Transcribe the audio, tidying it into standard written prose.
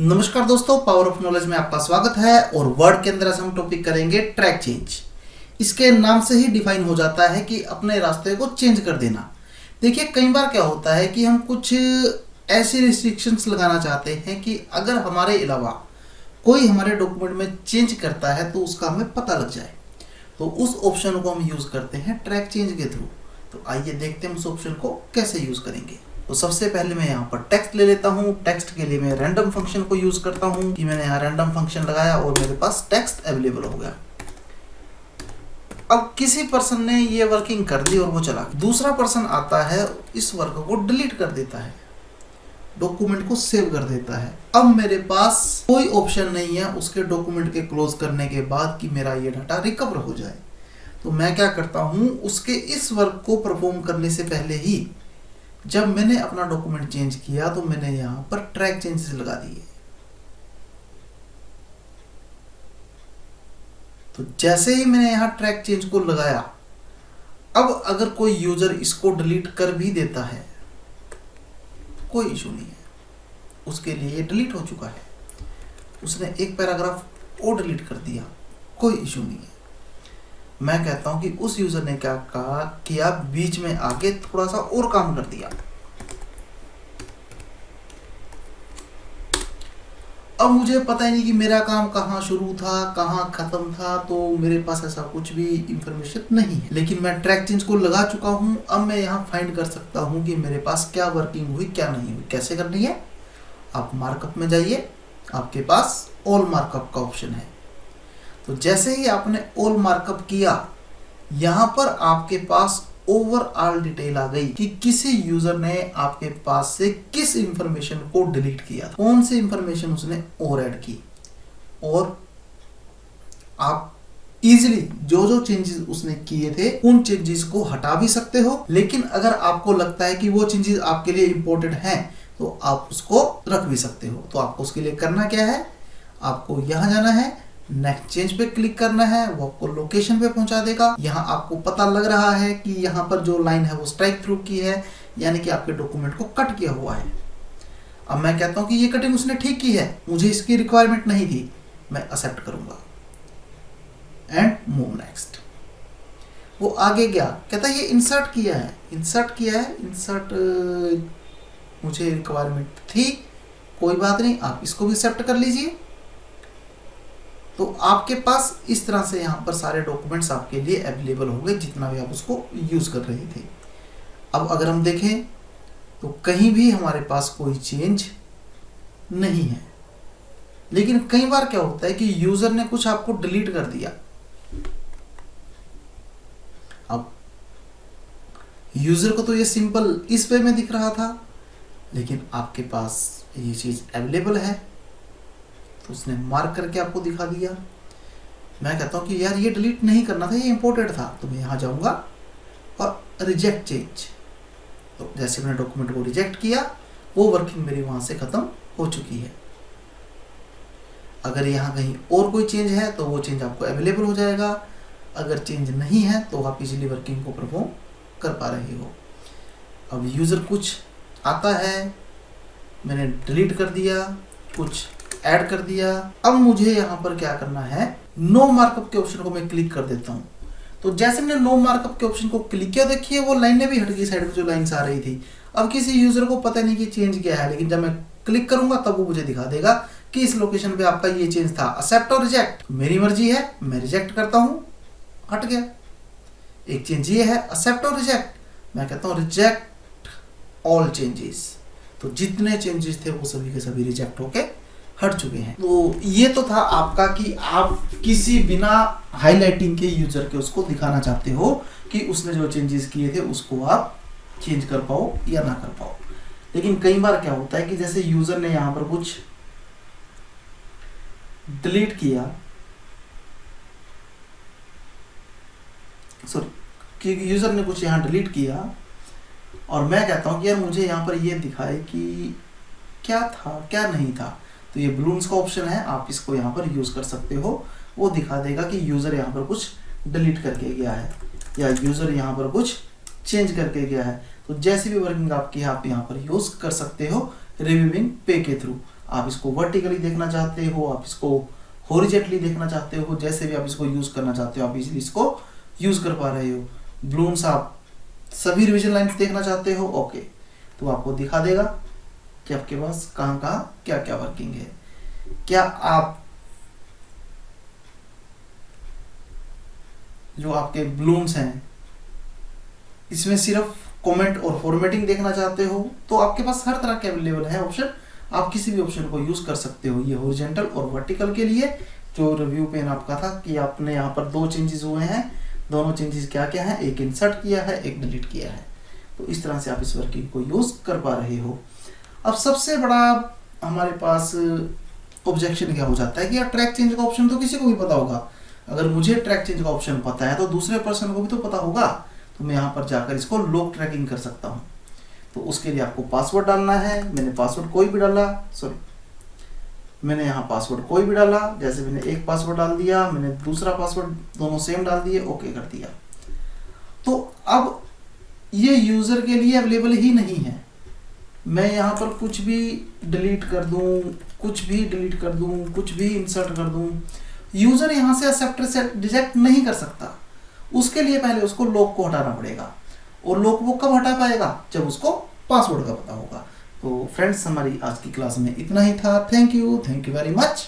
नमस्कार दोस्तों, power of knowledge में आपका स्वागत है। और वर्ड के अंदर आज हम टॉपिक करेंगे ट्रैक चेंज। इसके नाम से ही डिफाइन हो जाता है कि अपने रास्ते को चेंज कर देना। देखिए, कई बार क्या होता है कि हम कुछ ऐसी रिस्ट्रिक्शंस लगाना चाहते हैं कि अगर हमारे अलावा कोई हमारे डॉक्यूमेंट में चेंज करता है तो उसका हमें पता लग जाए। तो उस ऑप्शन को हम यूज करते हैं ट्रैक चेंज के थ्रू। तो आइए देखते हैं उस ऑप्शन को कैसे यूज करेंगे। तो सबसे पहले मैं यहाँ पर टेक्स्ट ले लेता हूँ। टेक्स्ट के लिए मैं रैंडम फंक्शन को यूज करता हूँ कि मैंने यहाँ रैंडम फंक्शन लगाया और मेरे पास टेक्स्ट अवेलेबल हो गया। अब किसी पर्सन ने ये वर्किंग कर दी और वो चला गया। दूसरा पर्सन आता है, इस वर्क को डिलीट कर देता है, डॉक्यूमेंट को सेव कर देता है। अब मेरे पास कोई ऑप्शन नहीं है उसके डॉक्यूमेंट के क्लोज करने के बाद कि मेरा ये डाटा रिकवर हो जाए। तो मैं क्या करता हूँ, उसके इस वर्क को परफॉर्म करने से पहले ही जब मैंने अपना डॉक्यूमेंट चेंज किया तो मैंने यहां पर ट्रैक चेंजेस लगा दिए। तो जैसे ही मैंने यहां ट्रैक चेंज को लगाया, अब अगर कोई यूजर इसको डिलीट कर भी देता है कोई इशू नहीं है, उसके लिए ये डिलीट हो चुका है। उसने एक पैराग्राफ और डिलीट कर दिया, कोई इशू नहीं है। मैं कहता हूं कि उस यूजर ने क्या कहा कि आप बीच में आके थोड़ा सा और काम कर दिया। अब मुझे पता ही नहीं कि मेरा काम कहाँ शुरू था कहाँ खत्म था, तो मेरे पास ऐसा कुछ भी इंफॉर्मेशन नहीं है। लेकिन मैं ट्रैक चेंज को लगा चुका हूं। अब मैं यहाँ फाइंड कर सकता हूं कि मेरे पास क्या वर्किंग हुई क्या नहीं हुई। कैसे करनी है, आप मार्कअप में जाइए, आपके पास ऑल मार्कअप का ऑप्शन है। तो जैसे ही आपने ऑल मार्कअप किया, यहां पर आपके पास ओवरऑल डिटेल आ गई कि किसी यूजर ने आपके पास से किस इंफॉर्मेशन को डिलीट किया, कौन सी इंफॉर्मेशन उसने और ऐड की। और आप इजीली जो जो चेंजेस उसने किए थे उन चेंजेस को हटा भी सकते हो। लेकिन अगर आपको लगता है कि वो चेंजेस आपके लिए इंपॉर्टेंट हैं तो आप उसको रख भी सकते हो। तो आपको उसके लिए करना क्या है, आपको यहां जाना है, नेक्स्ट चेंज पे क्लिक करना है, वो आपको लोकेशन पे पहुंचा देगा। यहाँ आपको पता लग रहा है कि यहाँ पर जो लाइन है वो स्ट्राइक थ्रू की है, यानी कि आपके डॉक्यूमेंट को कट किया हुआ है। अब मैं कहता हूं कि ये कटिंग उसने ठीक की है, मुझे इसकी रिक्वायरमेंट नहीं थी, मैं एक्सेप्ट करूंगा एंड मूव नेक्स्ट। वो आगे गया, कहता है ये इंसर्ट किया है, इंसर्ट मुझे रिक्वायरमेंट थी, कोई बात नहीं, आप इसको भी एक्सेप्ट कर लीजिए। तो आपके पास इस तरह से यहाँ पर सारे डॉक्यूमेंट्स आपके लिए अवेलेबल हो गए, जितना भी आप उसको यूज कर रहे थे। अब अगर हम देखें तो कहीं भी हमारे पास कोई चेंज नहीं है। लेकिन कई बार क्या होता है कि यूजर ने कुछ आपको डिलीट कर दिया। अब यूजर को तो ये सिंपल इस वे में दिख रहा था, लेकिन आपके पास ये चीज अवेलेबल है तो उसने मार्क करके आपको दिखा दिया। मैं कहता हूं कि यार ये डिलीट नहीं करना था, ये इंपॉर्टेंट था, तो मैं यहां जाऊंगा और रिजेक्ट चेंज। तो जैसे मैंने डॉक्यूमेंट को रिजेक्ट किया, वो वर्किंग मेरी वहां से खत्म हो चुकी है। अगर यहाँ कहीं और कोई चेंज है तो वो चेंज आपको अवेलेबल हो जाएगा, अगर चेंज नहीं है तो आप इजीली वर्किंग को परफॉर्म कर पा रहे हो। अब यूजर कुछ आता है, मैंने डिलीट कर दिया, कुछ ऐड कर दिया। अब मुझे यहाँ पर क्या करना है, नो मार्कअप के ऑप्शन को मैं क्लिक कर देता हूँ। तो जैसे मैंने नो मार्कअप के ऑप्शन को क्लिक किया, देखिए वो लाइनें भी हट गई, साइड में जो लाइन्स आ रही थी। अब किसी यूजर को पता नहीं कि चेंज क्या है, लेकिन जब मैं क्लिक करूंगा तब वो मुझे दिखा देगा कि इस लोकेशन पे आपका ये चेंज था। एक्सेप्ट और रिजेक्ट मेरी मर्जी है, मैं रिजेक्ट करता हूँ, हट गया। एक चेंज ये है, एक्सेप्ट और रिजेक्ट। मैं कहता हूँ रिजेक्ट ऑल चेंजेस। तो जितने चेंजेस थे वो सभी के सभी रिजेक्ट होके हट चुके हैं। तो ये तो था आपका कि आप किसी बिना हाईलाइटिंग के यूजर के उसको दिखाना चाहते हो कि उसने जो चेंजेस किए थे उसको आप चेंज कर पाओ या ना कर पाओ। लेकिन कई बार क्या होता है कि जैसे यूजर ने यहां पर कुछ डिलीट किया, कि यूजर ने कुछ यहां डिलीट किया और मैं कहता हूं कि यार मुझे यहां पर ये दिखाए कि क्या था क्या नहीं था। तो ये बलून्स का ऑप्शन है, आप इसको यहाँ पर यूज कर सकते हो। वो दिखा देगा कि यूजर यहाँ पर कुछ डिलीट करके गया है या यूजर यहाँ पर कुछ चेंज करके गया है। तो जैसी भी वर्किंग आपकी है आप यहाँ पर यूज कर सकते हो रिव्यूइंग पे के थ्रू। आप इसको वर्टिकली देखना चाहते हो, आप इसको हॉरिजेंटली देखना चाहते हो, जैसे भी आप इसको यूज करना चाहते हो आप इजीली इसको यूज कर पा रहे हो। ब्लूम्स आप सभी रिविजन लाइंस देखना चाहते हो, ओके, तो आपको दिखा देगा कि आपके पास कहाँ कहाँ क्या क्या वर्किंग है। क्या आप जो आपके ब्लूम्स हैं इसमें सिर्फ कमेंट और फॉर्मेटिंग देखना चाहते हो तो आपके पास हर तरह के अवेलेबल है ऑप्शन, आप किसी भी ऑप्शन को यूज कर सकते हो। ये हॉरिजॉन्टल और वर्टिकल के लिए जो रिव्यू पेन आपका था कि आपने यहाँ पर 2 चेंजेस हुए हैं, दोनों चेंजेस क्या क्या हैं, एक इंसर्ट किया है, एक डिलीट किया है। तो इस तरह से आप इस वर्किंग को यूज कर पा रहे हो। अब सबसे बड़ा हमारे पास ऑब्जेक्शन क्या हो जाता है कि यार ट्रैक चेंज का ऑप्शन तो किसी को भी पता होगा, अगर मुझे ट्रैक चेंज का ऑप्शन पता है तो दूसरे पर्सन को भी तो पता होगा, तो मैं यहाँ पर जाकर इसको लॉक ट्रैकिंग कर सकता हूँ। तो उसके लिए आपको पासवर्ड डालना है। मैंने पासवर्ड कोई भी डाला, मैंने यहाँ पासवर्ड कोई भी डाला, जैसे मैंने एक पासवर्ड डाल दिया, मैंने दूसरा पासवर्ड, दोनों सेम डाल दिए, ओके कर दिया। तो अब ये यूजर के लिए अवेलेबल ही नहीं है। मैं यहाँ पर कुछ भी डिलीट कर दूं, कुछ भी डिलीट कर दूं, कुछ भी इंसर्ट कर दूं, यूजर यहाँ से एक्सेप्ट से रिजेक्ट नहीं कर सकता। उसके लिए पहले उसको लॉक को हटाना पड़ेगा, और लॉक वो कब हटा पाएगा, जब उसको पासवर्ड का पता होगा। तो फ्रेंड्स, हमारी आज की क्लास में इतना ही था। Thank you very much.